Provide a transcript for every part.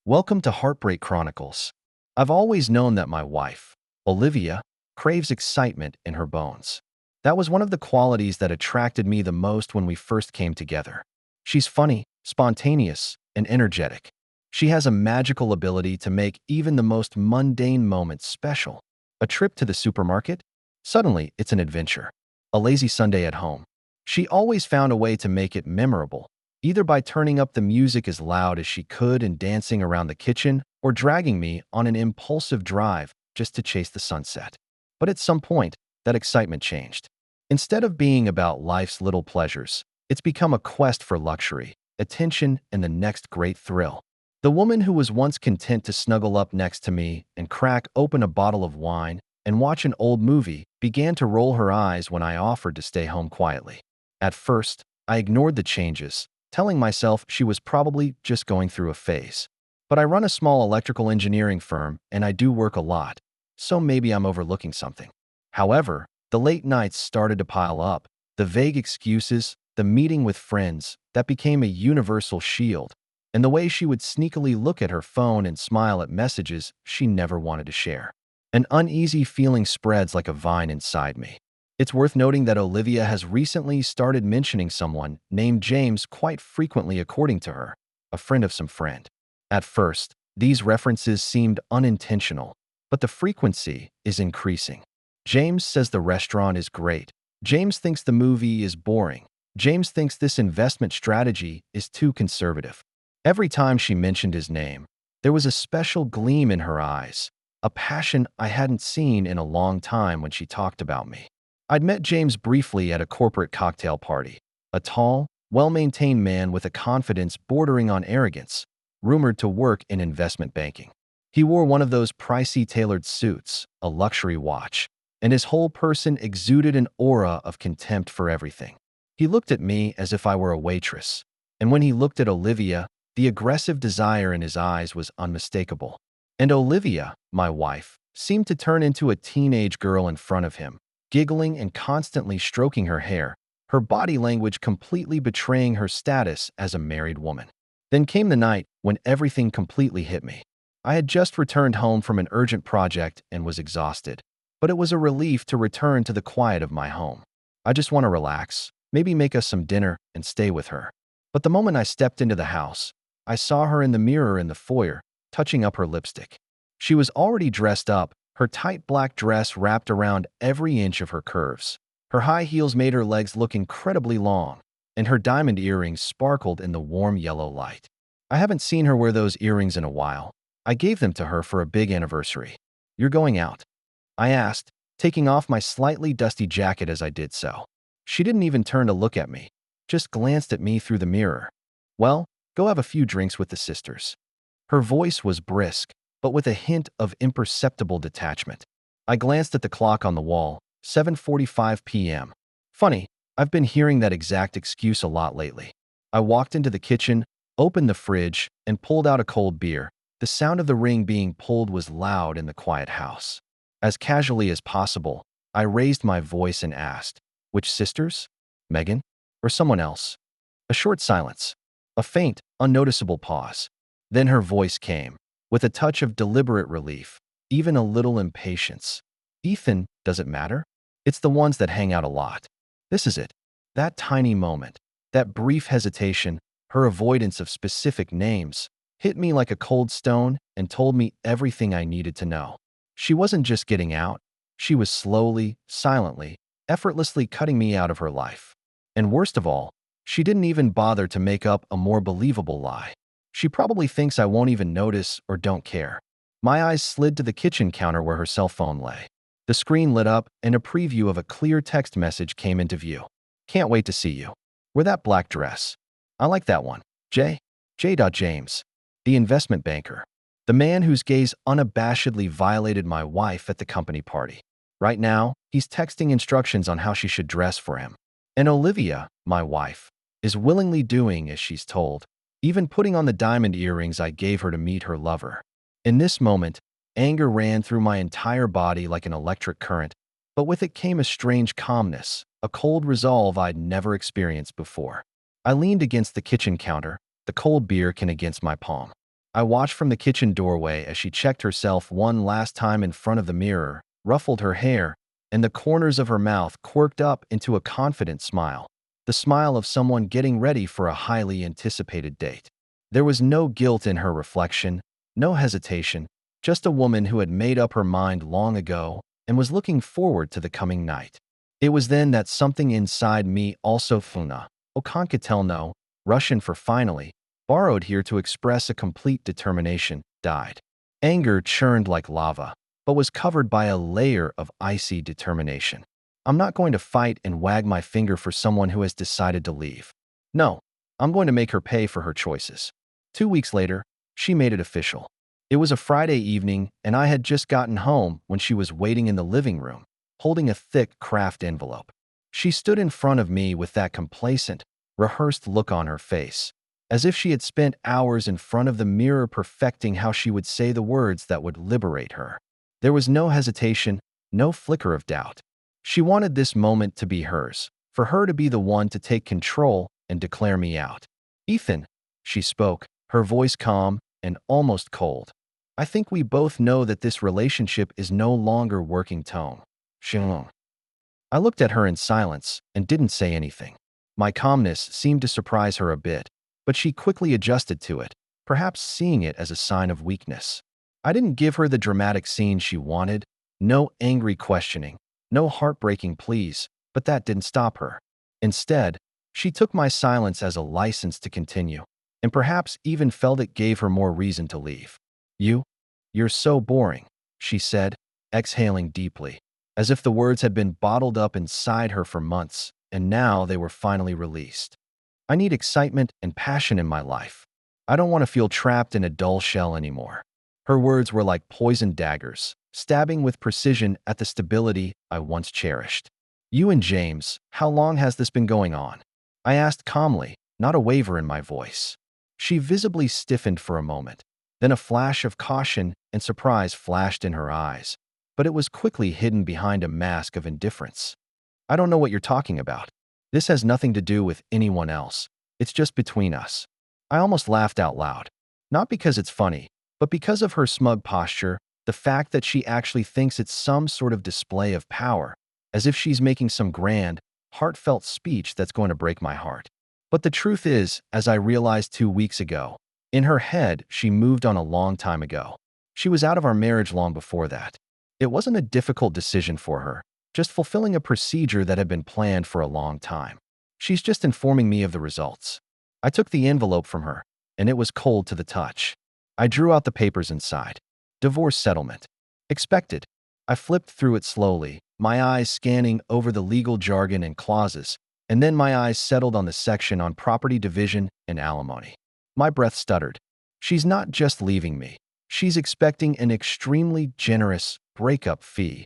Welcome to Heartbreak Chronicles. I've always known that my wife, Olivia, craves excitement in her bones. That was one of the qualities that attracted me the most when we first came together. She's funny, spontaneous, and energetic. She has a magical ability to make even the most mundane moments special. A trip to the supermarket? Suddenly, it's an adventure. A lazy Sunday at home. She always found a way to make it memorable, either by turning up the music as loud as she could and dancing around the kitchen, or dragging me on an impulsive drive just to chase the sunset. But at some point, that excitement changed. Instead of being about life's little pleasures, it's become a quest for luxury, attention, and the next great thrill. The woman who was once content to snuggle up next to me and crack open a bottle of wine and watch an old movie began to roll her eyes when I offered to stay home quietly. At first, I ignored the changes, telling myself she was probably just going through a phase. But I run a small electrical engineering firm and I do work a lot, so maybe I'm overlooking something. However, the late nights started to pile up, the vague excuses, the meeting with friends, that became a universal shield, and the way she would sneakily look at her phone and smile at messages she never wanted to share. An uneasy feeling spreads like a vine inside me. It's worth noting that Olivia has recently started mentioning someone named James quite frequently according to her, a friend of some friend. At first, these references seemed unintentional, but the frequency is increasing. James says the restaurant is great. James thinks the movie is boring. James thinks this investment strategy is too conservative. Every time she mentioned his name, there was a special gleam in her eyes, a passion I hadn't seen in a long time when she talked about me. I'd met James briefly at a corporate cocktail party, a tall, well-maintained man with a confidence bordering on arrogance, rumored to work in investment banking. He wore one of those pricey tailored suits, a luxury watch, and his whole person exuded an aura of contempt for everything. He looked at me as if I were a waitress, and when he looked at Olivia, the aggressive desire in his eyes was unmistakable. And Olivia, my wife, seemed to turn into a teenage girl in front of him, giggling and constantly stroking her hair, her body language completely betraying her status as a married woman. Then came the night when everything completely hit me. I had just returned home from an urgent project and was exhausted, but it was a relief to return to the quiet of my home. I just want to relax, maybe make us some dinner and stay with her. But the moment I stepped into the house, I saw her in the mirror in the foyer, touching up her lipstick. She was already dressed up, her tight black dress wrapped around every inch of her curves. Her high heels made her legs look incredibly long, and her diamond earrings sparkled in the warm yellow light. I haven't seen her wear those earrings in a while. I gave them to her for a big anniversary. "You're going out?" I asked, taking off my slightly dusty jacket as I did so. She didn't even turn to look at me, just glanced at me through the mirror. "Well, go have a few drinks with the sisters." Her voice was brisk, but with a hint of imperceptible detachment. I glanced at the clock on the wall, 7:45 p.m. Funny, I've been hearing that exact excuse a lot lately. I walked into the kitchen, opened the fridge, and pulled out a cold beer. The sound of the ring being pulled was loud in the quiet house. As casually as possible, I raised my voice and asked, "Which sisters? Megan? Or someone else?" A short silence. A faint, unnoticeable pause. Then her voice came, with a touch of deliberate relief, even a little impatience. "Ethan, does it matter? It's the ones that hang out a lot." This is it. That tiny moment, that brief hesitation, her avoidance of specific names, hit me like a cold stone and told me everything I needed to know. She wasn't just getting out. She was slowly, silently, effortlessly cutting me out of her life. And worst of all, she didn't even bother to make up a more believable lie. She probably thinks I won't even notice or don't care. My eyes slid to the kitchen counter where her cell phone lay. The screen lit up and a preview of a clear text message came into view. "Can't wait to see you. Wear that black dress. I like that one. J. James, the investment banker. The man whose gaze unabashedly violated my wife at the company party. Right now, he's texting instructions on how she should dress for him. And Olivia, my wife, is willingly doing as she's told, even putting on the diamond earrings I gave her to meet her lover." In this moment, anger ran through my entire body like an electric current, but with it came a strange calmness, a cold resolve I'd never experienced before. I leaned against the kitchen counter, the cold beer can against my palm. I watched from the kitchen doorway as she checked herself one last time in front of the mirror, ruffled her hair, and the corners of her mouth quirked up into a confident smile, the smile of someone getting ready for a highly anticipated date. There was no guilt in her reflection, no hesitation, just a woman who had made up her mind long ago and was looking forward to the coming night. It was then that something inside me also funa, okanketelno, Russian for finally, borrowed here to express a complete determination, died. Anger churned like lava, but was covered by a layer of icy determination. I'm not going to fight and wag my finger for someone who has decided to leave. No, I'm going to make her pay for her choices. 2 weeks later, she made it official. It was a Friday evening, and I had just gotten home when she was waiting in the living room, holding a thick craft envelope. She stood in front of me with that complacent, rehearsed look on her face, as if she had spent hours in front of the mirror perfecting how she would say the words that would liberate her. There was no hesitation, no flicker of doubt. She wanted this moment to be hers, for her to be the one to take control and declare me out. Ethan, she spoke, her voice calm and almost cold. I think we both know that this relationship is no longer working tone. Shalom. I looked at her in silence and didn't say anything. My calmness seemed to surprise her a bit, but she quickly adjusted to it, perhaps seeing it as a sign of weakness. I didn't give her the dramatic scene she wanted, no angry questioning, no heartbreaking pleas, but that didn't stop her. Instead, she took my silence as a license to continue, and perhaps even felt it gave her more reason to leave. You're so boring, she said, exhaling deeply, as if the words had been bottled up inside her for months, and now they were finally released. I need excitement and passion in my life. I don't want to feel trapped in a dull shell anymore. Her words were like poisoned daggers, stabbing with precision at the stability I once cherished. You and James, how long has this been going on? I asked calmly, not a waver in my voice. She visibly stiffened for a moment. Then a flash of caution and surprise flashed in her eyes, but it was quickly hidden behind a mask of indifference. I don't know what you're talking about. This has nothing to do with anyone else. It's just between us. I almost laughed out loud. Not because it's funny, but because of her smug posture, the fact that she actually thinks it's some sort of display of power, as if she's making some grand, heartfelt speech that's going to break my heart. But the truth is, as I realized 2 weeks ago, in her head, she moved on a long time ago. She was out of our marriage long before that. It wasn't a difficult decision for her, just fulfilling a procedure that had been planned for a long time. She's just informing me of the results. I took the envelope from her, and it was cold to the touch. I drew out the papers inside. Divorce settlement. Expected. I flipped through it slowly, my eyes scanning over the legal jargon and clauses, and then my eyes settled on the section on property division and alimony. My breath stuttered. She's not just leaving me. She's expecting an extremely generous breakup fee,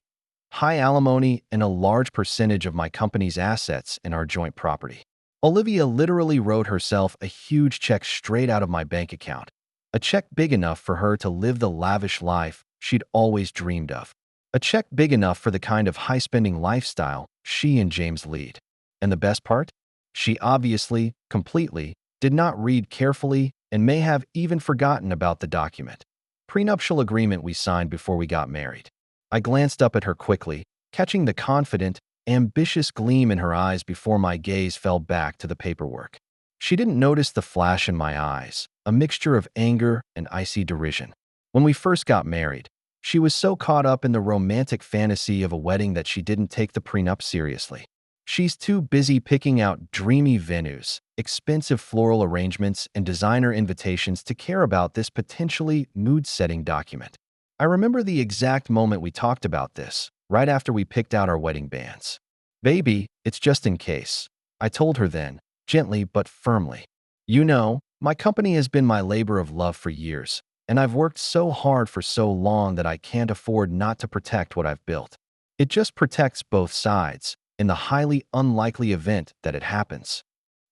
high alimony, and a large percentage of my company's assets in our joint property. Olivia literally wrote herself a huge check straight out of my bank account, a check big enough for her to live the lavish life she'd always dreamed of, a check big enough for the kind of high-spending lifestyle she and James lead. And the best part? She obviously, completely, did not read carefully and may have even forgotten about the document. Prenuptial agreement we signed before we got married. I glanced up at her quickly, catching the confident, ambitious gleam in her eyes before my gaze fell back to the paperwork. She didn't notice the flash in my eyes, a mixture of anger and icy derision. When we first got married, she was so caught up in the romantic fantasy of a wedding that she didn't take the prenup seriously. She's too busy picking out dreamy venues, expensive floral arrangements, and designer invitations to care about this potentially mood-setting document. I remember the exact moment we talked about this, right after we picked out our wedding bands. Baby, it's just in case, I told her then, gently but firmly. You know, my company has been my labor of love for years, and I've worked so hard for so long that I can't afford not to protect what I've built. It just protects both sides, in the highly unlikely event that it happens.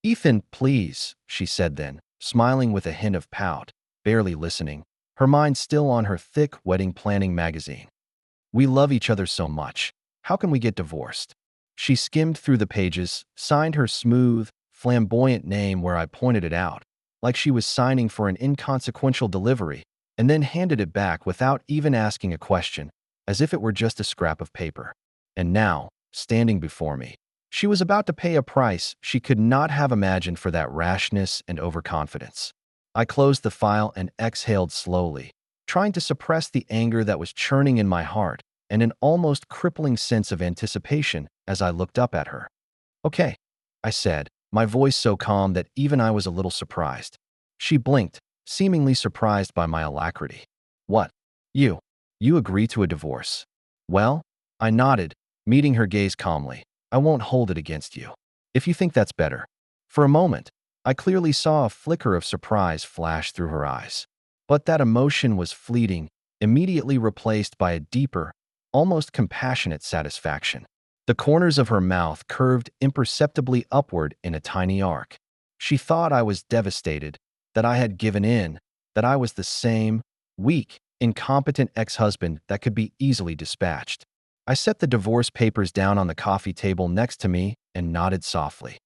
Ethan, please, she said then, smiling with a hint of pout, barely listening, her mind still on her thick wedding planning magazine. We love each other so much. How can we get divorced? She skimmed through the pages, signed her smooth, flamboyant name where I pointed it out, like she was signing for an inconsequential delivery, and then handed it back without even asking a question, as if it were just a scrap of paper. And now, standing before me, she was about to pay a price she could not have imagined for that rashness and overconfidence. I closed the file and exhaled slowly, trying to suppress the anger that was churning in my heart and an almost crippling sense of anticipation as I looked up at her. "Okay," I said, my voice so calm that even I was a little surprised. She blinked, seemingly surprised by my alacrity. "What? You? You agree to a divorce?" "Well," I nodded, meeting her gaze calmly, "I won't hold it against you, if you think that's better." For a moment, I clearly saw a flicker of surprise flash through her eyes. But that emotion was fleeting, immediately replaced by a deeper, almost compassionate satisfaction. The corners of her mouth curved imperceptibly upward in a tiny arc. She thought I was devastated, that I had given in, that I was the same, weak, incompetent ex-husband that could be easily dispatched. I set the divorce papers down on the coffee table next to me and nodded softly.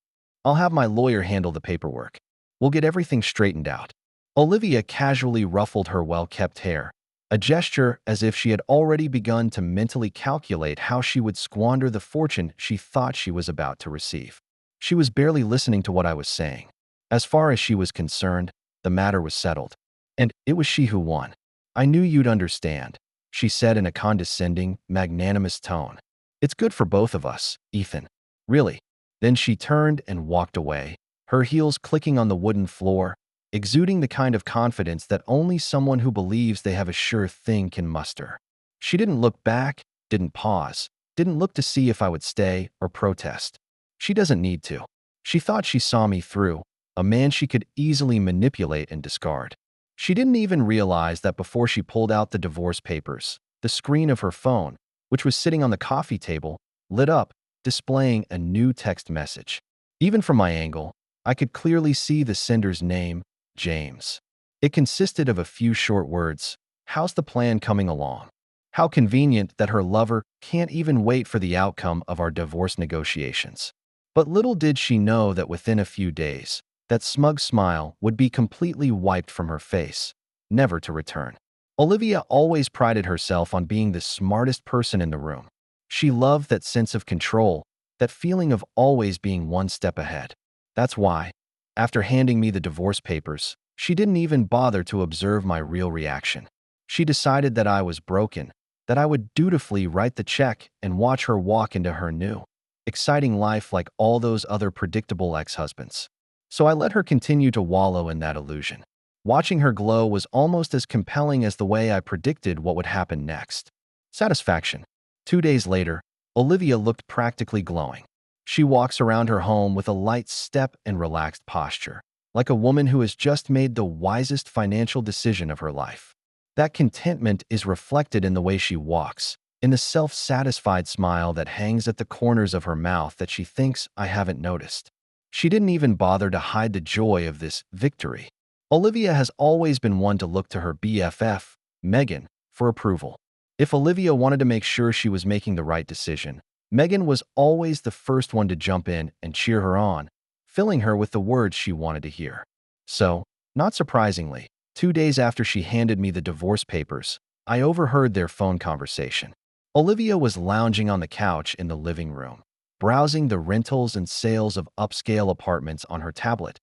"I'll have my lawyer handle the paperwork. We'll get everything straightened out." Olivia casually ruffled her well-kept hair, a gesture as if she had already begun to mentally calculate how she would squander the fortune she thought she was about to receive. She was barely listening to what I was saying. As far as she was concerned, the matter was settled. And it was she who won. "I knew you'd understand," she said in a condescending, magnanimous tone. "It's good for both of us, Ethan. Really." Then she turned and walked away, her heels clicking on the wooden floor, exuding the kind of confidence that only someone who believes they have a sure thing can muster. She didn't look back, didn't pause, didn't look to see if I would stay or protest. She doesn't need to. She thought she saw me through, a man she could easily manipulate and discard. She didn't even realize that before she pulled out the divorce papers, the screen of her phone, which was sitting on the coffee table, lit up, displaying a new text message. Even from my angle, I could clearly see the sender's name, James. It consisted of a few short words. "How's the plan coming along?" How convenient that her lover can't even wait for the outcome of our divorce negotiations. But little did she know that within a few days, that smug smile would be completely wiped from her face, never to return. Olivia always prided herself on being the smartest person in the room. She loved that sense of control, that feeling of always being one step ahead. That's why, after handing me the divorce papers, she didn't even bother to observe my real reaction. She decided that I was broken, that I would dutifully write the check and watch her walk into her new, exciting life like all those other predictable ex-husbands. So I let her continue to wallow in that illusion. Watching her glow was almost as compelling as the way I predicted what would happen next. Satisfaction. 2 days later, Olivia looked practically glowing. She walks around her home with a light step and relaxed posture, like a woman who has just made the wisest financial decision of her life. That contentment is reflected in the way she walks, in the self-satisfied smile that hangs at the corners of her mouth that she thinks I haven't noticed. She didn't even bother to hide the joy of this victory. Olivia has always been one to look to her BFF, Megan, for approval. If Olivia wanted to make sure she was making the right decision, Megan was always the first one to jump in and cheer her on, filling her with the words she wanted to hear. So, not surprisingly, 2 days after she handed me the divorce papers, I overheard their phone conversation. Olivia was lounging on the couch in the living room, browsing the rentals and sales of upscale apartments on her tablet,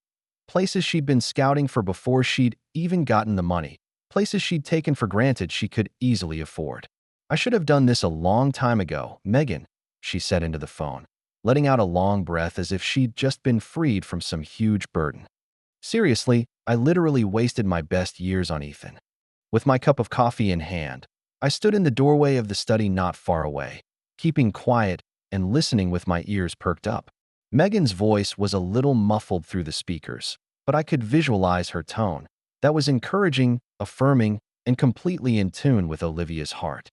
places she'd been scouting for before she'd even gotten the money, places she'd taken for granted she could easily afford. "I should have done this a long time ago, Megan," she said into the phone, letting out a long breath as if she'd just been freed from some huge burden. Seriously, I literally wasted my best years on Ethan. With my cup of coffee in hand, I stood in the doorway of the study not far away, keeping quiet and listening with my ears perked up. Megan's voice was a little muffled through the speakers, but I could visualize her tone. That was encouraging, affirming, and completely in tune with Olivia's heart.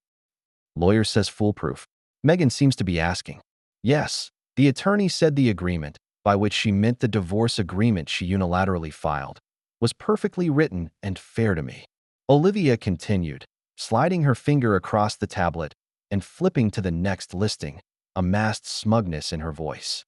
"Lawyer says foolproof," Megan seems to be asking. "Yes," the attorney said. The agreement, by which she meant the divorce agreement she unilaterally filed, was perfectly written and fair to me. Olivia continued, sliding her finger across the tablet and flipping to the next listing, a masked smugness in her voice.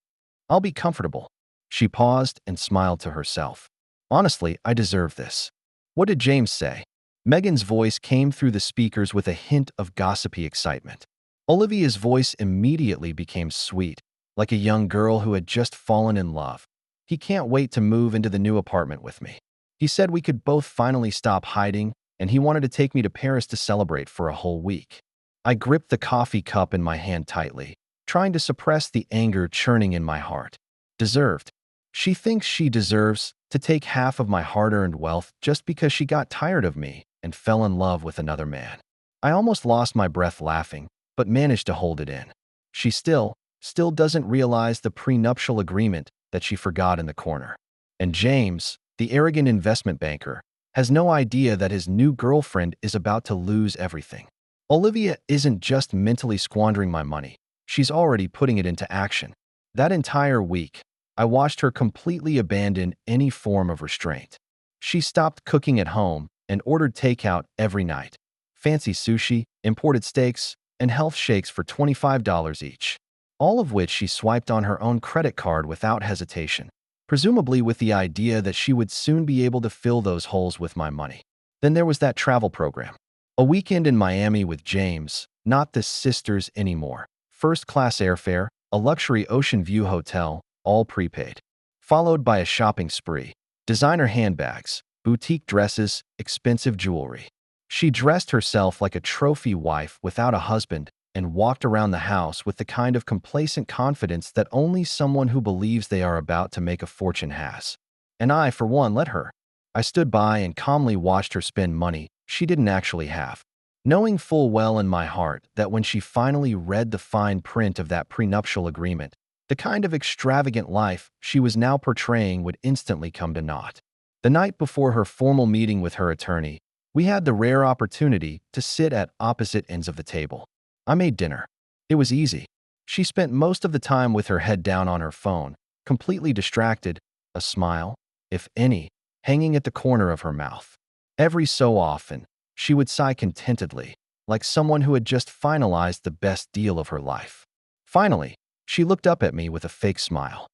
"I'll be comfortable." She paused and smiled to herself. Honestly, I deserve this. What did James say? Megan's voice came through the speakers with a hint of gossipy excitement. Olivia's voice immediately became sweet, like a young girl who had just fallen in love. He can't wait to move into the new apartment with me. He said we could both finally stop hiding, and he wanted to take me to Paris to celebrate for a whole week. I gripped the coffee cup in my hand tightly, trying to suppress the anger churning in my heart. Deserved. She thinks she deserves to take half of my hard-earned wealth just because she got tired of me and fell in love with another man. I almost lost my breath laughing, but managed to hold it in. She still doesn't realize the prenuptial agreement that she forgot in the corner. And James, the arrogant investment banker, has no idea that his new girlfriend is about to lose everything. Olivia isn't just mentally squandering my money, she's already putting it into action. That entire week, I watched her completely abandon any form of restraint. She stopped cooking at home and ordered takeout every night. Fancy sushi, imported steaks, and health shakes for $25 each. All of which she swiped on her own credit card without hesitation, presumably with the idea that she would soon be able to fill those holes with my money. Then there was that travel program. A weekend in Miami with James, not the sisters anymore. First-class airfare, a luxury ocean view hotel, all prepaid. Followed by a shopping spree. Designer handbags, boutique dresses, expensive jewelry. She dressed herself like a trophy wife without a husband and walked around the house with the kind of complacent confidence that only someone who believes they are about to make a fortune has. And I, for one, let her. I stood by and calmly watched her spend money she didn't actually have, knowing full well in my heart that when she finally read the fine print of that prenuptial agreement, the kind of extravagant life she was now portraying would instantly come to naught. The night before her formal meeting with her attorney, we had the rare opportunity to sit at opposite ends of the table. I made dinner. It was easy. She spent most of the time with her head down on her phone, completely distracted, a smile, if any, hanging at the corner of her mouth. Every so often, she would sigh contentedly, like someone who had just finalized the best deal of her life. Finally, she looked up at me with a fake smile.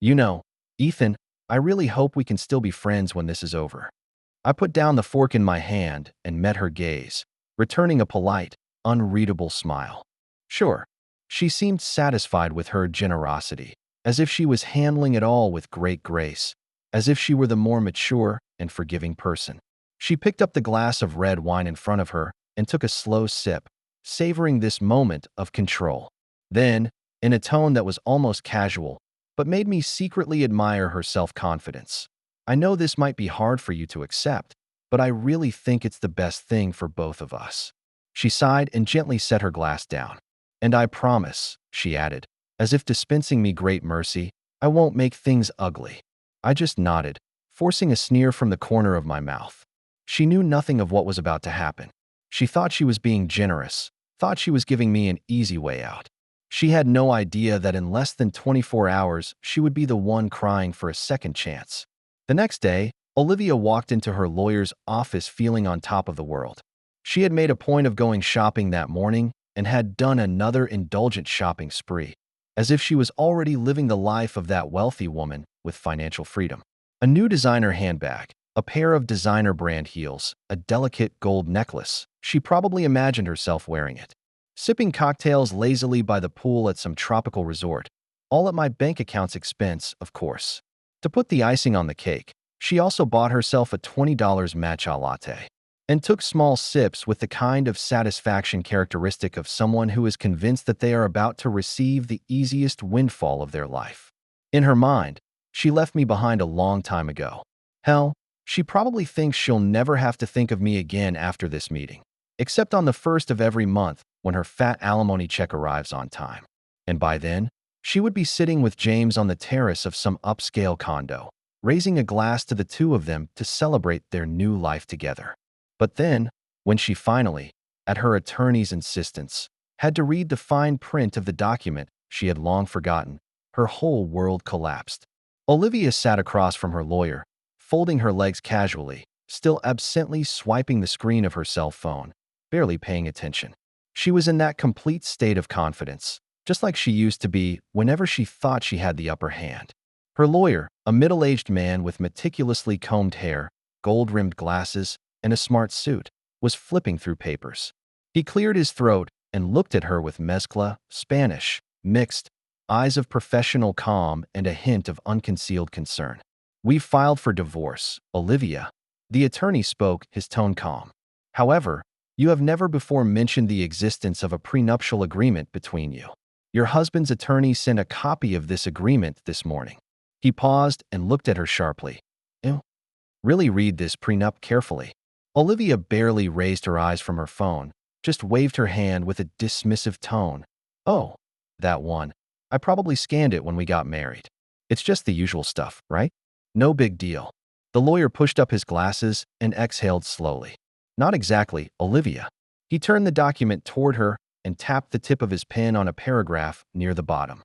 You know, Ethan, I really hope we can still be friends when this is over. I put down the fork in my hand and met her gaze, returning a polite, unreadable smile. Sure, she seemed satisfied with her generosity, as if she was handling it all with great grace, as if she were the more mature and forgiving person. She picked up the glass of red wine in front of her and took a slow sip, savoring this moment of control. Then, in a tone that was almost casual, but made me secretly admire her self-confidence, I know this might be hard for you to accept, but I really think it's the best thing for both of us. She sighed and gently set her glass down. And I promise, she added, as if dispensing me great mercy, I won't make things ugly. I just nodded, forcing a sneer from the corner of my mouth. She knew nothing of what was about to happen. She thought she was being generous, thought she was giving me an easy way out. She had no idea that in less than 24 hours, she would be the one crying for a second chance. The next day, Olivia walked into her lawyer's office feeling on top of the world. She had made a point of going shopping that morning and had done another indulgent shopping spree, as if she was already living the life of that wealthy woman with financial freedom. A new designer handbag, a pair of designer brand heels, a delicate gold necklace. She probably imagined herself wearing it. Sipping cocktails lazily by the pool at some tropical resort, all at my bank account's expense, of course. To put the icing on the cake, she also bought herself a $20 matcha latte and took small sips with the kind of satisfaction characteristic of someone who is convinced that they are about to receive the easiest windfall of their life. In her mind, she left me behind a long time ago. Hell, she probably thinks she'll never have to think of me again after this meeting, except on the first of every month when her fat alimony check arrives on time. And by then, she would be sitting with James on the terrace of some upscale condo, raising a glass to the two of them to celebrate their new life together. But then, when she finally, at her attorney's insistence, had to read the fine print of the document she had long forgotten, her whole world collapsed. Olivia sat across from her lawyer, folding her legs casually, still absently swiping the screen of her cell phone, barely paying attention. She was in that complete state of confidence, just like she used to be whenever she thought she had the upper hand. Her lawyer, a middle-aged man with meticulously combed hair, gold-rimmed glasses, and a smart suit, was flipping through papers. He cleared his throat and looked at her with mezcla, Spanish, mixed, eyes of professional calm and a hint of unconcealed concern. "We've filed for divorce, Olivia." The attorney spoke, his tone calm. "However, you have never before mentioned the existence of a prenuptial agreement between you. Your husband's attorney sent a copy of this agreement this morning." He paused and looked at her sharply. "Ew. Really read this prenup carefully." Olivia barely raised her eyes from her phone, just waved her hand with a dismissive tone. "Oh, that one. I probably scanned it when we got married. It's just the usual stuff, right? No big deal." The lawyer pushed up his glasses and exhaled slowly. "Not exactly, Olivia." He turned the document toward her and tapped the tip of his pen on a paragraph near the bottom.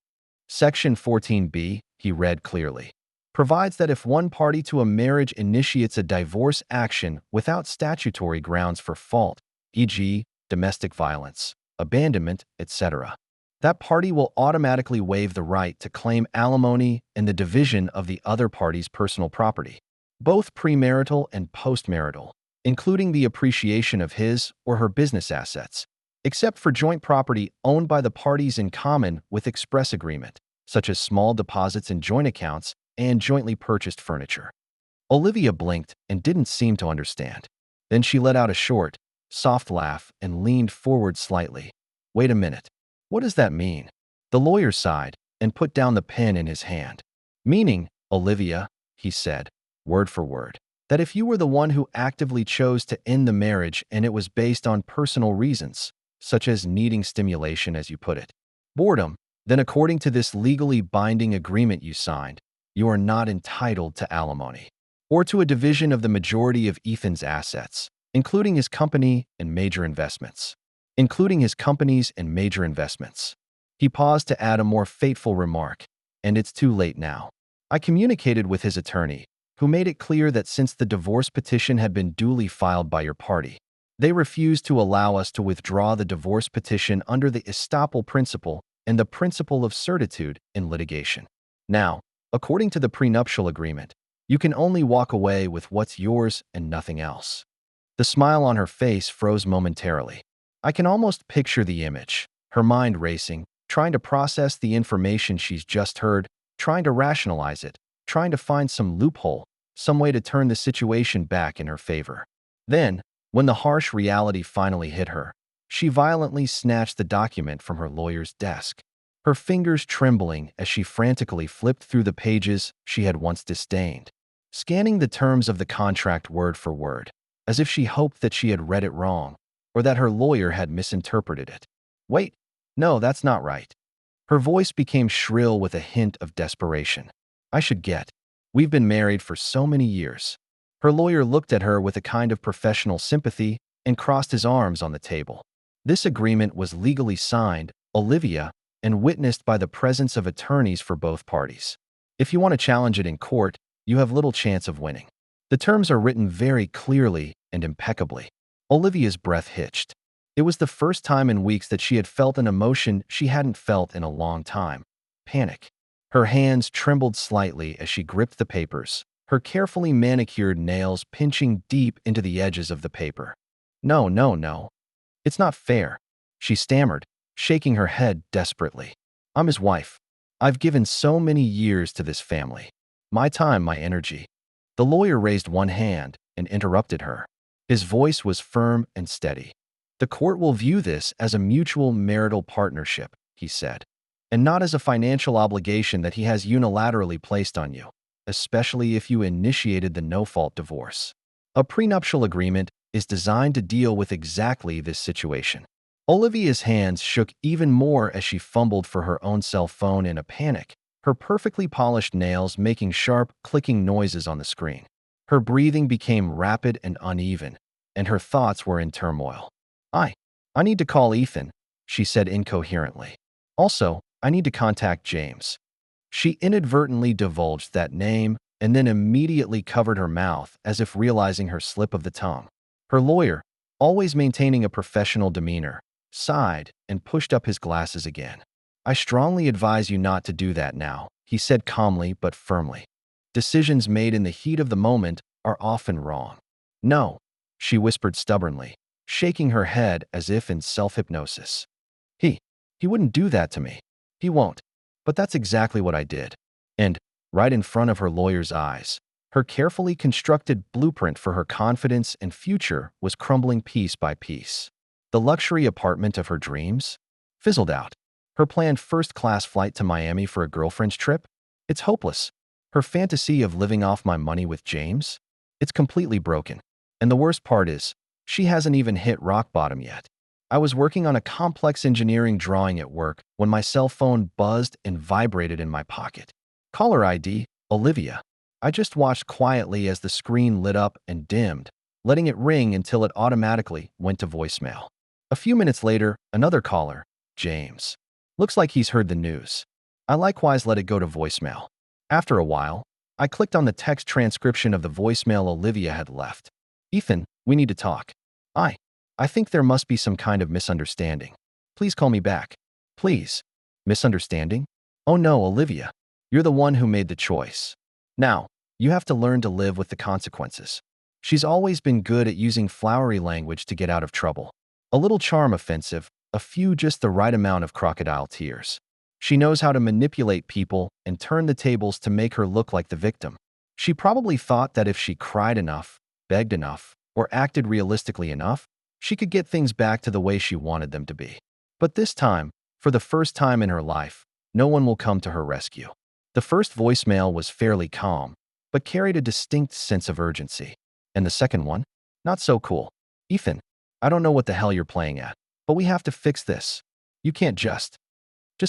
"Section 14b, he read clearly, provides that if one party to a marriage initiates a divorce action without statutory grounds for fault, e.g., domestic violence, abandonment, etc., that party will automatically waive the right to claim alimony and the division of the other party's personal property, both premarital and postmarital, including the appreciation of his or her business assets, except for joint property owned by the parties in common with express agreement, such as small deposits in joint accounts and jointly purchased furniture." Olivia blinked and didn't seem to understand. Then she let out a short, soft laugh and leaned forward slightly. "Wait a minute. What does that mean?" The lawyer sighed and put down the pen in his hand. "Meaning, Olivia," he said, word for word, "that if you were the one who actively chose to end the marriage and it was based on personal reasons, such as needing stimulation, as you put it, boredom, then according to this legally binding agreement you signed, you are not entitled to alimony or to a division of the majority of Ethan's assets, including his company and major investments." Including his companies and major investments. He paused to add a more fateful remark, "And it's too late now." I communicated with his attorney, who made it clear that since the divorce petition had been duly filed by your party, they refused to allow us to withdraw the divorce petition under the estoppel principle and the principle of certitude in litigation. Now, according to the prenuptial agreement, you can only walk away with what's yours and nothing else. The smile on her face froze momentarily. I can almost picture the image, her mind racing, trying to process the information she's just heard, trying to rationalize it, trying to find some loophole, some way to turn the situation back in her favor. Then, when the harsh reality finally hit her, she violently snatched the document from her lawyer's desk, her fingers trembling as she frantically flipped through the pages she had once disdained, scanning the terms of the contract word for word, as if she hoped that she had read it wrong, or that her lawyer had misinterpreted it. "Wait, no, that's not right." Her voice became shrill with a hint of desperation. "I should get. We've been married for so many years." Her lawyer looked at her with a kind of professional sympathy and crossed his arms on the table. "This agreement was legally signed, Olivia, and witnessed by the presence of attorneys for both parties. If you want to challenge it in court, you have little chance of winning. The terms are written very clearly and impeccably." Olivia's breath hitched. It was the first time in weeks that she had felt an emotion she hadn't felt in a long time: panic. Her hands trembled slightly as she gripped the papers, her carefully manicured nails pinching deep into the edges of the paper. "No, no, no. It's not fair," she stammered, shaking her head desperately. "I'm his wife. I've given so many years to this family. My time, my energy." The lawyer raised one hand and interrupted her. His voice was firm and steady. "The court will view this as a mutual marital partnership," he said, "and not as a financial obligation that he has unilaterally placed on you, especially if you initiated the no-fault divorce. A prenuptial agreement is designed to deal with exactly this situation." Olivia's hands shook even more as she fumbled for her own cell phone in a panic, her perfectly polished nails making sharp, clicking noises on the screen. Her breathing became rapid and uneven, and her thoughts were in turmoil. I need to call Ethan," she said incoherently. "Also, I need to contact James." She inadvertently divulged that name and then immediately covered her mouth as if realizing her slip of the tongue. Her lawyer, always maintaining a professional demeanor, sighed and pushed up his glasses again. I strongly advise you not to do that now, he said calmly but firmly. Decisions made in the heat of the moment are often wrong. No, she whispered stubbornly, shaking her head as if in self-hypnosis. He, he wouldn't do that to me. He won't. But that's exactly what I did. And, right in front of her lawyer's eyes, her carefully constructed blueprint for her confidence and future was crumbling piece by piece. The luxury apartment of her dreams fizzled out. Her planned first-class flight to Miami for a girlfriend's trip? It's hopeless. Her fantasy of living off my money with James? It's completely broken. And the worst part is, she hasn't even hit rock bottom yet. I was working on a complex engineering drawing at work when my cell phone buzzed and vibrated in my pocket. Caller ID, Olivia. I just watched quietly as the screen lit up and dimmed, letting it ring until it automatically went to voicemail. A few minutes later, another caller, James. Looks like he's heard the news. I likewise let it go to voicemail. After a while, I clicked on the text transcription of the voicemail Olivia had left. Ethan, we need to talk. I think there must be some kind of misunderstanding. Please call me back. Please. Misunderstanding? Oh no, Olivia. You're the one who made the choice. Now, you have to learn to live with the consequences. She's always been good at using flowery language to get out of trouble. A little charm offensive, a few just the right amount of crocodile tears. She knows how to manipulate people and turn the tables to make her look like the victim. She probably thought that if she cried enough, begged enough, or acted realistically enough, she could get things back to the way she wanted them to be. But this time, for the first time in her life, no one will come to her rescue. The first voicemail was fairly calm, but carried a distinct sense of urgency. And the second one? Not so cool. Ethan, I don't know what the hell you're playing at, but we have to fix this. You can't just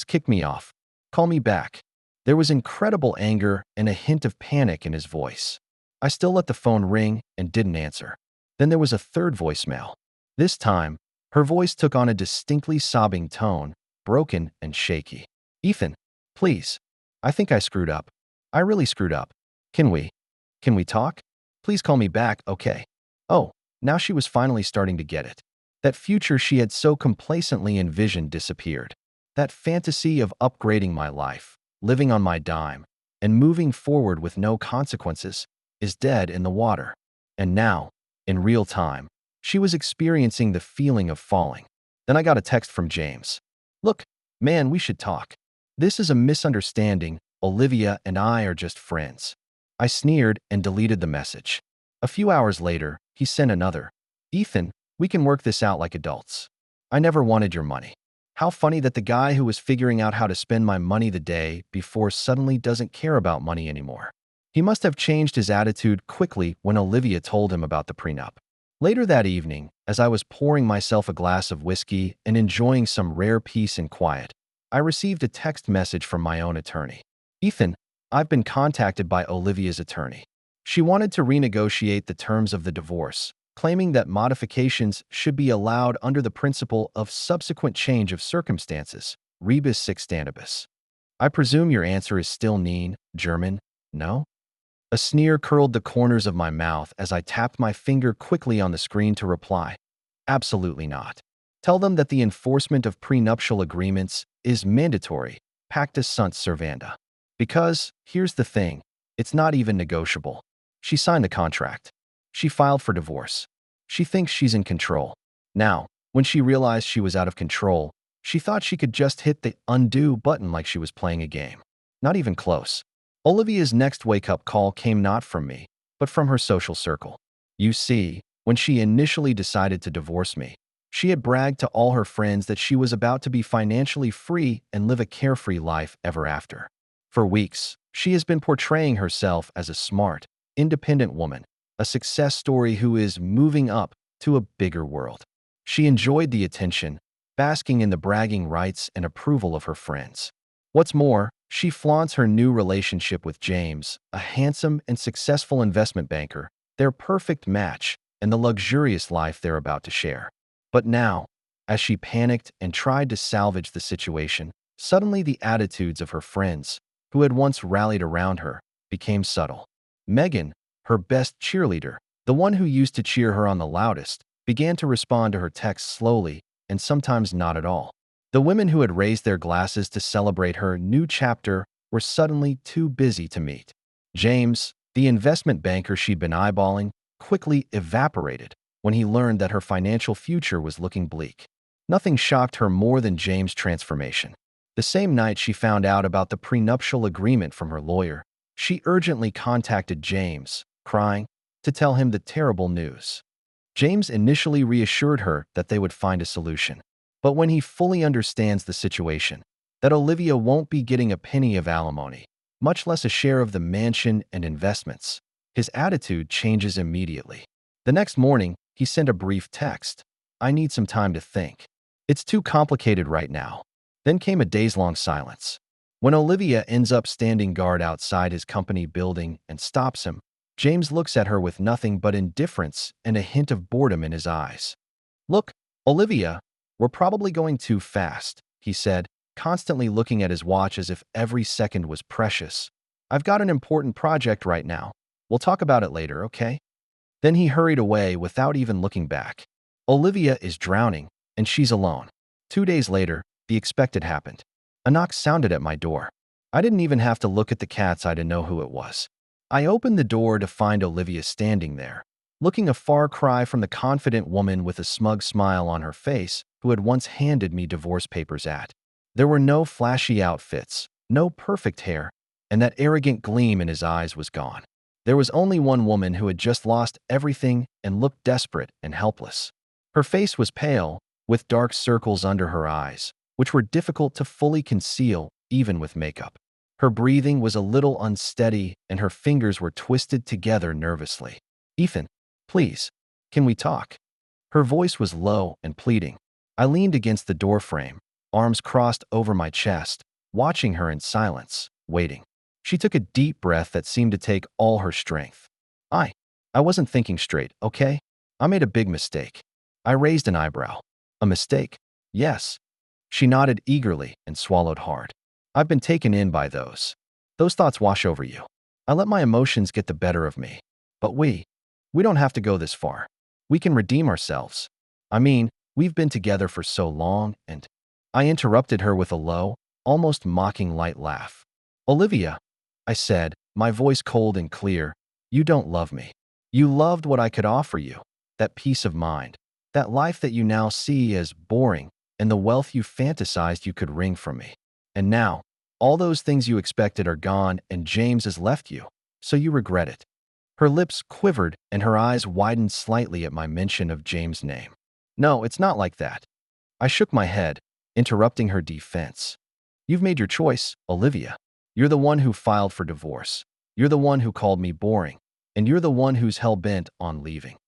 kick me off. Call me back. There was incredible anger and a hint of panic in his voice. I still let the phone ring and didn't answer. Then there was a third voicemail. This time, her voice took on a distinctly sobbing tone, broken and shaky. Ethan, please. I think I screwed up. I really screwed up. Can we talk? Please call me back, okay? Oh, now she was finally starting to get it. That future she had so complacently envisioned disappeared. That fantasy of upgrading my life, living on my dime, and moving forward with no consequences is dead in the water. And now, in real time, she was experiencing the feeling of falling. Then I got a text from James. Look, man, we should talk. This is a misunderstanding. Olivia and I are just friends. I sneered and deleted the message. A few hours later, he sent another. Ethan, we can work this out like adults. I never wanted your money. How funny that the guy who was figuring out how to spend my money the day before suddenly doesn't care about money anymore. He must have changed his attitude quickly when Olivia told him about the prenup. Later that evening, as I was pouring myself a glass of whiskey and enjoying some rare peace and quiet, I received a text message from my own attorney. Ethan, I've been contacted by Olivia's attorney. She wanted to renegotiate the terms of the divorce, claiming that modifications should be allowed under the principle of subsequent change of circumstances, rebus sic stantibus. I presume your answer is still German, no? A sneer curled the corners of my mouth as I tapped my finger quickly on the screen to reply. Absolutely not. Tell them that the enforcement of prenuptial agreements is mandatory, pactus sunt servanda. Because, here's the thing, it's not even negotiable. She signed the contract. She filed for divorce. She thinks she's in control. Now, when she realized she was out of control, she thought she could just hit the undo button like she was playing a game. Not even close. Olivia's next wake-up call came not from me, but from her social circle. You see, when she initially decided to divorce me, she had bragged to all her friends that she was about to be financially free and live a carefree life ever after. For weeks, she has been portraying herself as a smart, independent woman, a success story who is moving up to a bigger world. She enjoyed the attention, basking in the bragging rights and approval of her friends. What's more, she flaunts her new relationship with James, a handsome and successful investment banker, their perfect match, and the luxurious life they're about to share. But now, as she panicked and tried to salvage the situation, suddenly the attitudes of her friends, who had once rallied around her, became subtle. Megan, her best cheerleader, the one who used to cheer her on the loudest, began to respond to her texts slowly and sometimes not at all. The women who had raised their glasses to celebrate her new chapter were suddenly too busy to meet. James, the investment banker she'd been eyeballing, quickly evaporated when he learned that her financial future was looking bleak. Nothing shocked her more than James' transformation. The same night she found out about the prenuptial agreement from her lawyer, she urgently contacted James, crying, to tell him the terrible news. James initially reassured her that they would find a solution. But when he fully understands the situation, that Olivia won't be getting a penny of alimony, much less a share of the mansion and investments, his attitude changes immediately. The next morning, he sent a brief text. "I need some time to think. It's too complicated right now." Then came a days-long silence. When Olivia ends up standing guard outside his company building and stops him, James looks at her with nothing but indifference and a hint of boredom in his eyes. "Look, Olivia, we're probably going too fast," he said, constantly looking at his watch as if every second was precious. "I've got an important project right now. We'll talk about it later, okay?" Then he hurried away without even looking back. Olivia is drowning, and she's alone. 2 days later, the expected happened. A knock sounded at my door. I didn't even have to look at the cat's eye to know who it was. I opened the door to find Olivia standing there, looking a far cry from the confident woman with a smug smile on her face who had once handed me divorce papers at. There were no flashy outfits, no perfect hair, and that arrogant gleam in his eyes was gone. There was only one woman who had just lost everything and looked desperate and helpless. Her face was pale, with dark circles under her eyes, which were difficult to fully conceal even with makeup. Her breathing was a little unsteady and her fingers were twisted together nervously. "Ethan, please, can we talk?" Her voice was low and pleading. I leaned against the doorframe, arms crossed over my chest, watching her in silence, waiting. She took a deep breath that seemed to take all her strength. I wasn't thinking straight, okay? I made a big mistake." I raised an eyebrow. "A mistake?" "Yes." She nodded eagerly and swallowed hard. "I've been taken in by those. Those thoughts wash over you. I let my emotions get the better of me. But we don't have to go this far. We can redeem ourselves. I mean, we've been together for so long and—" I interrupted her with a low, almost mocking light laugh. "Olivia," I said, my voice cold and clear, "you don't love me. You loved what I could offer you, that peace of mind, that life that you now see as boring, and the wealth you fantasized you could wring from me. And now, all those things you expected are gone and James has left you, so you regret it." Her lips quivered and her eyes widened slightly at my mention of James' name. "No, it's not like that." I shook my head, interrupting her defense. "You've made your choice, Olivia. You're the one who filed for divorce. You're the one who called me boring. And you're the one who's hell-bent on leaving."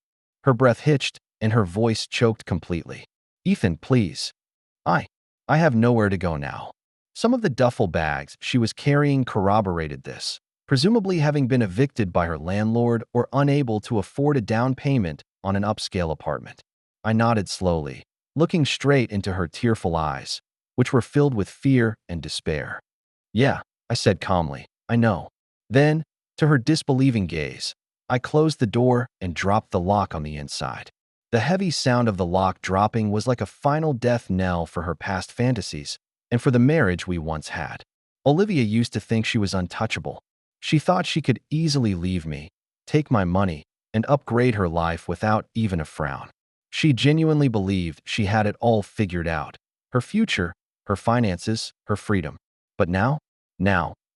Her breath hitched and her voice choked completely. "Ethan, please. I have nowhere to go now." Some of the duffel bags she was carrying corroborated this, presumably having been evicted by her landlord or unable to afford a down payment on an upscale apartment. I nodded slowly, looking straight into her tearful eyes, which were filled with fear and despair. "Yeah," I said calmly, "I know." Then, to her disbelieving gaze, I closed the door and dropped the lock on the inside. The heavy sound of the lock dropping was like a final death knell for her past fantasies and for the marriage we once had. Olivia used to think she was untouchable. She thought she could easily leave me, take my money, and upgrade her life without even a frown. She genuinely believed she had it all figured out: her future, her finances, her freedom. But now,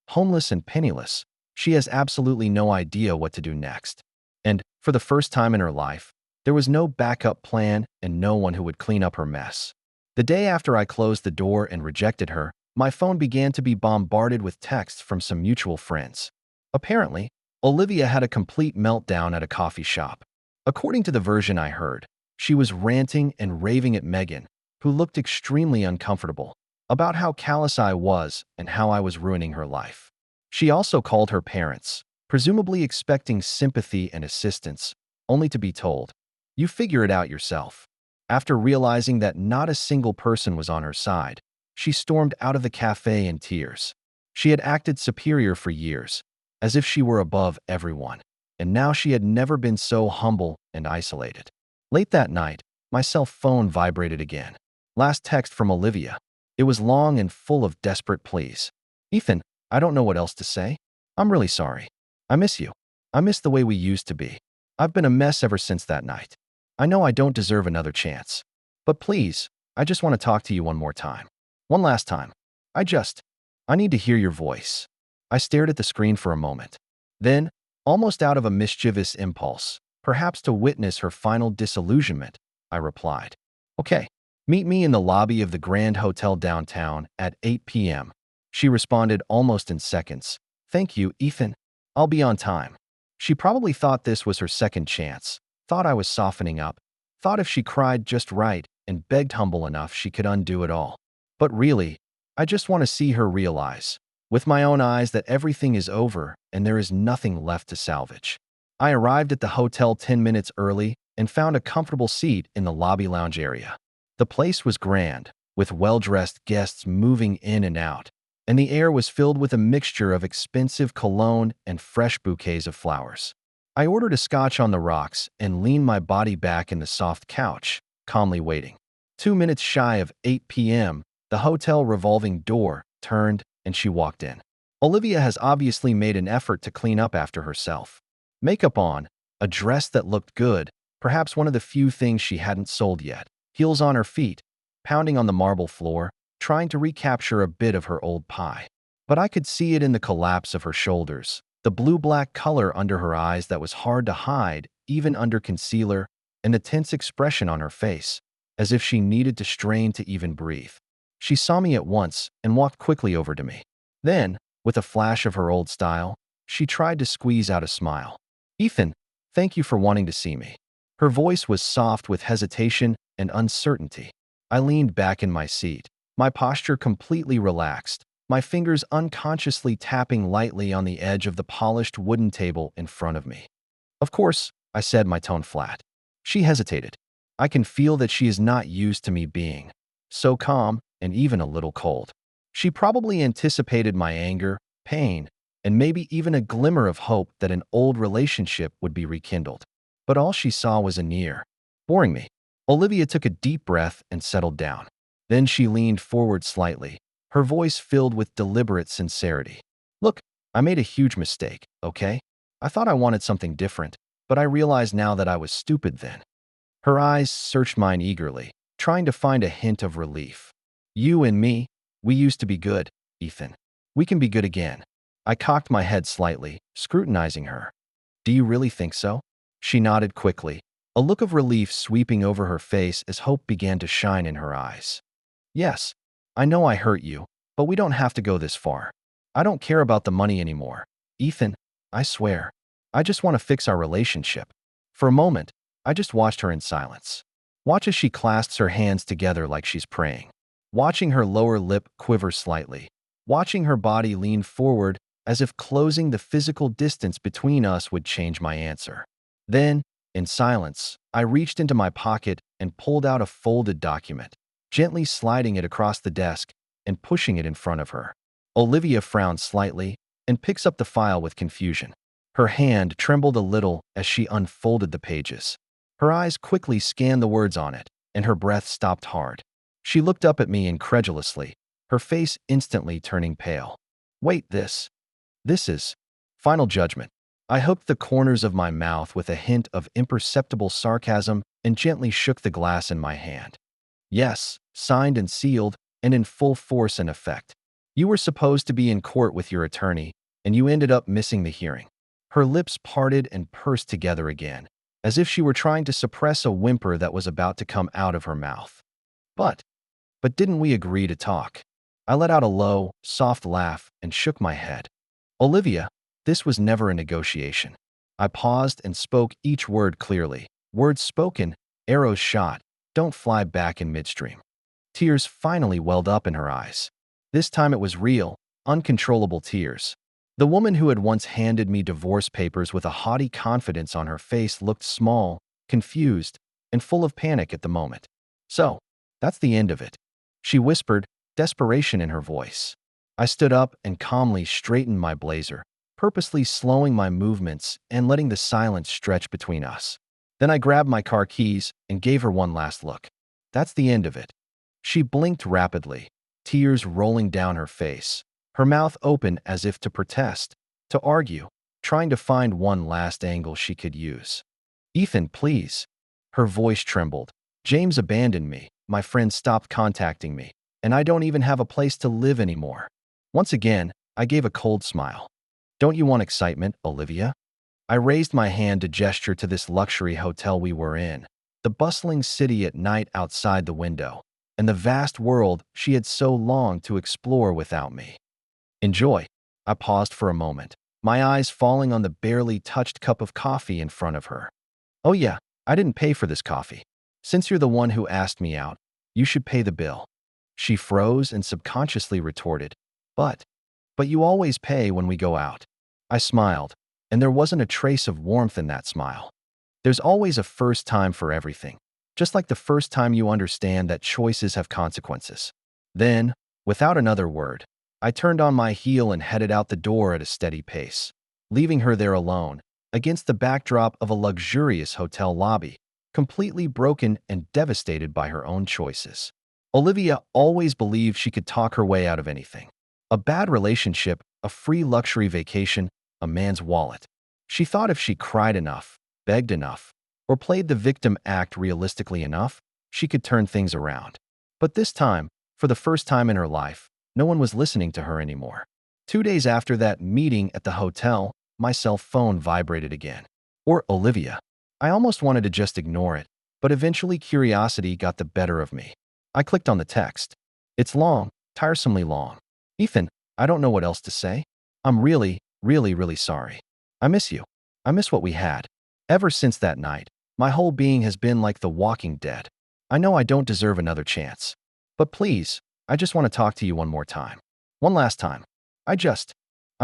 homeless and penniless, she has absolutely no idea what to do next. And, for the first time in her life, there was no backup plan and no one who would clean up her mess. The day after I closed the door and rejected her, my phone began to be bombarded with texts from some mutual friends. Apparently, Olivia had a complete meltdown at a coffee shop. According to the version I heard, she was ranting and raving at Megan, who looked extremely uncomfortable, about how callous I was and how I was ruining her life. She also called her parents, presumably expecting sympathy and assistance, only to be told, "You figure it out yourself." After realizing that not a single person was on her side, she stormed out of the cafe in tears. She had acted superior for years, as if she were above everyone, and now she had never been so humble and isolated. Late that night, my cell phone vibrated again. Last text from Olivia. It was long and full of desperate pleas. Ethan, I don't know what else to say. I'm really sorry. I miss you. I miss the way we used to be. I've been a mess ever since that night. I know I don't deserve another chance. But please, I just want to talk to you one more time. One last time. I need to hear your voice. I stared at the screen for a moment. Then, almost out of a mischievous impulse, perhaps to witness her final disillusionment, I replied, "Okay, meet me in the lobby of the Grand Hotel downtown at 8 p.m. She responded almost in seconds. "Thank you, Ethan. I'll be on time." She probably thought this was her second chance, thought I was softening up, thought if she cried just right and begged humble enough she could undo it all. But really, I just want to see her realize, with my own eyes, that everything is over and there is nothing left to salvage. I arrived at the hotel 10 minutes early and found a comfortable seat in the lobby lounge area. The place was grand, with well-dressed guests moving in and out, and the air was filled with a mixture of expensive cologne and fresh bouquets of flowers. I ordered a scotch on the rocks and leaned my body back in the soft couch, calmly waiting. 2 minutes shy of 8 p.m., the hotel revolving door turned and she walked in. Olivia has obviously made an effort to clean up after herself. Makeup on, a dress that looked good, perhaps one of the few things she hadn't sold yet, heels on her feet, pounding on the marble floor, trying to recapture a bit of her old pie. But I could see it in the collapse of her shoulders, the blue-black color under her eyes that was hard to hide, even under concealer, and the tense expression on her face, as if she needed to strain to even breathe. She saw me at once and walked quickly over to me. Then, with a flash of her old style, she tried to squeeze out a smile. "Ethan, thank you for wanting to see me." Her voice was soft with hesitation and uncertainty. I leaned back in my seat, my posture completely relaxed, my fingers unconsciously tapping lightly on the edge of the polished wooden table in front of me. "Of course," I said, my tone flat. She hesitated. I can feel that she is not used to me being so calm and even a little cold. She probably anticipated my anger, pain, and maybe even a glimmer of hope that an old relationship would be rekindled. But all she saw was a near, boring me. Olivia took a deep breath and settled down. Then she leaned forward slightly, her voice filled with deliberate sincerity. "Look, I made a huge mistake, okay? I thought I wanted something different, but I realize now that I was stupid then." Her eyes searched mine eagerly, trying to find a hint of relief. "You and me, we used to be good, Ethan. We can be good again." I cocked my head slightly, scrutinizing her. "Do you really think so?" She nodded quickly, a look of relief sweeping over her face as hope began to shine in her eyes. "Yes, I know I hurt you, but we don't have to go this far. I don't care about the money anymore. Ethan, I swear. I just want to fix our relationship." For a moment, I just watched her in silence. Watch as she clasps her hands together like she's praying. Watching her lower lip quiver slightly. Watching her body lean forward as if closing the physical distance between us would change my answer. Then, in silence, I reached into my pocket and pulled out a folded document, gently sliding it across the desk and pushing it in front of her. Olivia frowned slightly and picks up the file with confusion. Her hand trembled a little as she unfolded the pages. Her eyes quickly scanned the words on it, and her breath stopped hard. She looked up at me incredulously, her face instantly turning pale. "Wait, this is final judgment." I hooked the corners of my mouth with a hint of imperceptible sarcasm and gently shook the glass in my hand. "Yes, signed and sealed, and in full force and effect. You were supposed to be in court with your attorney, and you ended up missing the hearing." Her lips parted and pursed together again, as if she were trying to suppress a whimper that was about to come out of her mouth. But didn't we agree to talk?" I let out a low, soft laugh and shook my head. "Olivia, this was never a negotiation." I paused and spoke each word clearly. Words spoken, arrows shot, don't fly back in midstream. Tears finally welled up in her eyes. This time it was real, uncontrollable tears. The woman who had once handed me divorce papers with a haughty confidence on her face looked small, confused, and full of panic at the moment. "So, that's the end of it," she whispered, desperation in her voice. I stood up and calmly straightened my blazer, purposely slowing my movements and letting the silence stretch between us. Then I grabbed my car keys and gave her one last look. "That's the end of it." She blinked rapidly, tears rolling down her face, her mouth open as if to protest, to argue, trying to find one last angle she could use. "Ethan, please." Her voice trembled. "James abandoned me, my friends stopped contacting me, and I don't even have a place to live anymore." Once again, I gave a cold smile. "Don't you want excitement, Olivia?" I raised my hand to gesture to this luxury hotel we were in, the bustling city at night outside the window, and the vast world she had so longed to explore without me. "Enjoy." I paused for a moment, my eyes falling on the barely touched cup of coffee in front of her. "Oh yeah, I didn't pay for this coffee. Since you're the one who asked me out, you should pay the bill." She froze and subconsciously retorted, "But you always pay when we go out." I smiled, and there wasn't a trace of warmth in that smile. There's always a first time for everything, just like the first time you understand that choices have consequences. Then, without another word, I turned on my heel and headed out the door at a steady pace, leaving her there alone, against the backdrop of a luxurious hotel lobby, completely broken and devastated by her own choices. Olivia always believed she could talk her way out of anything. A bad relationship, a free luxury vacation, a man's wallet. She thought if she cried enough, begged enough, or played the victim act realistically enough, she could turn things around. But this time, for the first time in her life, no one was listening to her anymore. 2 days after that meeting at the hotel, my cell phone vibrated again. Or Olivia. I almost wanted to just ignore it, but eventually curiosity got the better of me. I clicked on the text. It's long, tiresomely long. "Ethan, I don't know what else to say. I'm really, really sorry. I miss you. I miss what we had. Ever since that night, my whole being has been like the Walking Dead. I know I don't deserve another chance. But please, I just want to talk to you one more time. One last time. I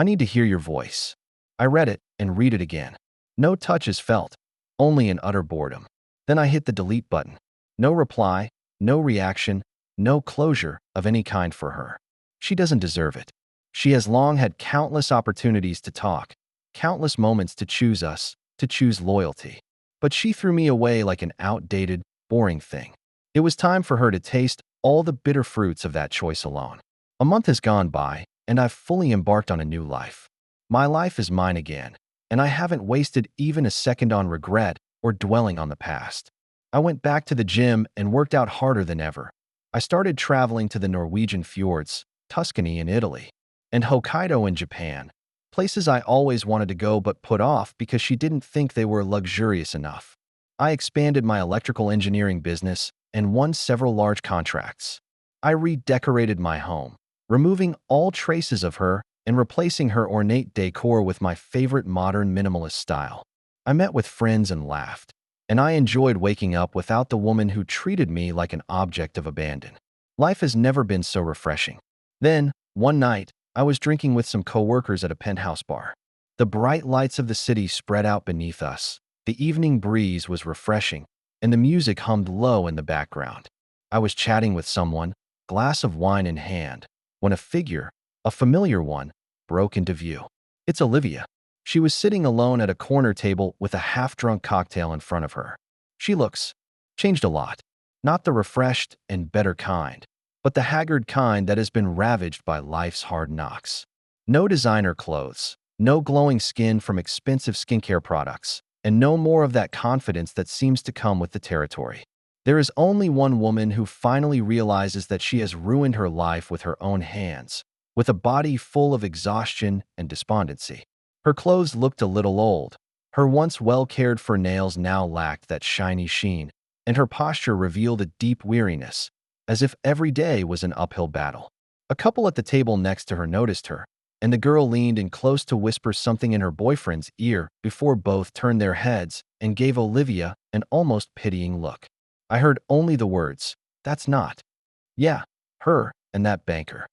need to hear your voice." I read it and read it again. No touches felt, only an utter boredom. Then I hit the delete button. No reply, no reaction, no closure of any kind for her. She doesn't deserve it. She has long had countless opportunities to talk, countless moments to choose us, to choose loyalty. But she threw me away like an outdated, boring thing. It was time for her to taste all the bitter fruits of that choice alone. A month has gone by, and I've fully embarked on a new life. My life is mine again, and I haven't wasted even a second on regret or dwelling on the past. I went back to the gym and worked out harder than ever. I started traveling to the Norwegian fjords, Tuscany in Italy, and Hokkaido in Japan, places I always wanted to go but put off because she didn't think they were luxurious enough. I expanded my electrical engineering business and won several large contracts. I redecorated my home, removing all traces of her and replacing her ornate decor with my favorite modern minimalist style. I met with friends and laughed, and I enjoyed waking up without the woman who treated me like an object of abandon. Life has never been so refreshing. Then, one night, I was drinking with some coworkers at a penthouse bar. The bright lights of the city spread out beneath us. The evening breeze was refreshing, and the music hummed low in the background. I was chatting with someone, glass of wine in hand, when a figure, a familiar one, broke into view. It's Olivia. She was sitting alone at a corner table with a half-drunk cocktail in front of her. She looks changed a lot. Not the refreshed and better kind, but the haggard kind that has been ravaged by life's hard knocks. No designer clothes, no glowing skin from expensive skincare products, and no more of that confidence that seems to come with the territory. There is only one woman who finally realizes that she has ruined her life with her own hands, with a body full of exhaustion and despondency. Her clothes looked a little old. Her once well-cared-for nails now lacked that shiny sheen, and her posture revealed a deep weariness, as if every day was an uphill battle. A couple at the table next to her noticed her, and the girl leaned in close to whisper something in her boyfriend's ear before both turned their heads and gave Olivia an almost pitying look. I heard only the words, "That's not." "Yeah, her and that banker."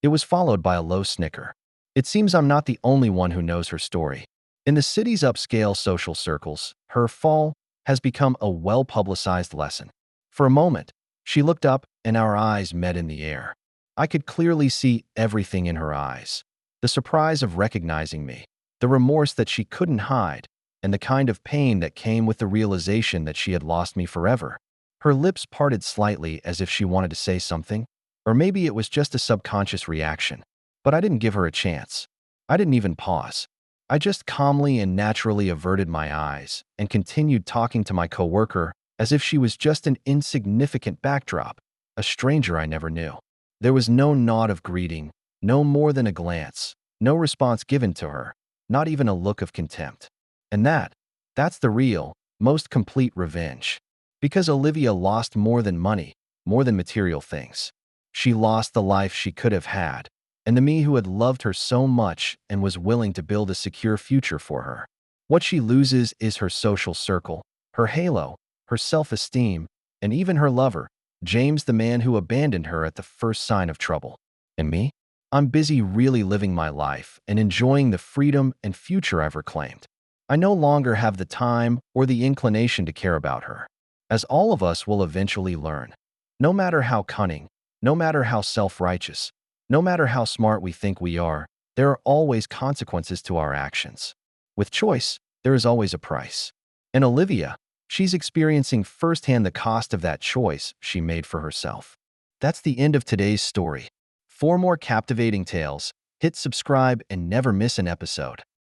It was followed by a low snicker. It seems I'm not the only one who knows her story. In the city's upscale social circles, her fall has become a well-publicized lesson. For a moment, she looked up and our eyes met in the air. I could clearly see everything in her eyes. The surprise of recognizing me, the remorse that she couldn't hide, and the kind of pain that came with the realization that she had lost me forever. Her lips parted slightly as if she wanted to say something, Or maybe it was just a subconscious reaction. But I didn't give her a chance. I didn't even pause. I just calmly and naturally averted my eyes and continued talking to my coworker as if she was just an insignificant backdrop, a stranger I never knew. There was no nod of greeting, no more than a glance, no response given to her, not even a look of contempt. And that's the real, most complete revenge. Because Olivia lost more than money, more than material things. She lost the life she could have had, and the me who had loved her so much and was willing to build a secure future for her. What she loses is her social circle, her halo, her self-esteem, and even her lover, James, the man who abandoned her at the first sign of trouble. And me? I'm busy really living my life and enjoying the freedom and future I've reclaimed. I no longer have the time or the inclination to care about her, as all of us will eventually learn. No matter how cunning, no matter how self-righteous, no matter how smart we think we are, there are always consequences to our actions. With choice, there is always a price. And Olivia, she's experiencing firsthand the cost of that choice she made for herself. That's the end of today's story. For more captivating tales, hit subscribe and never miss an episode.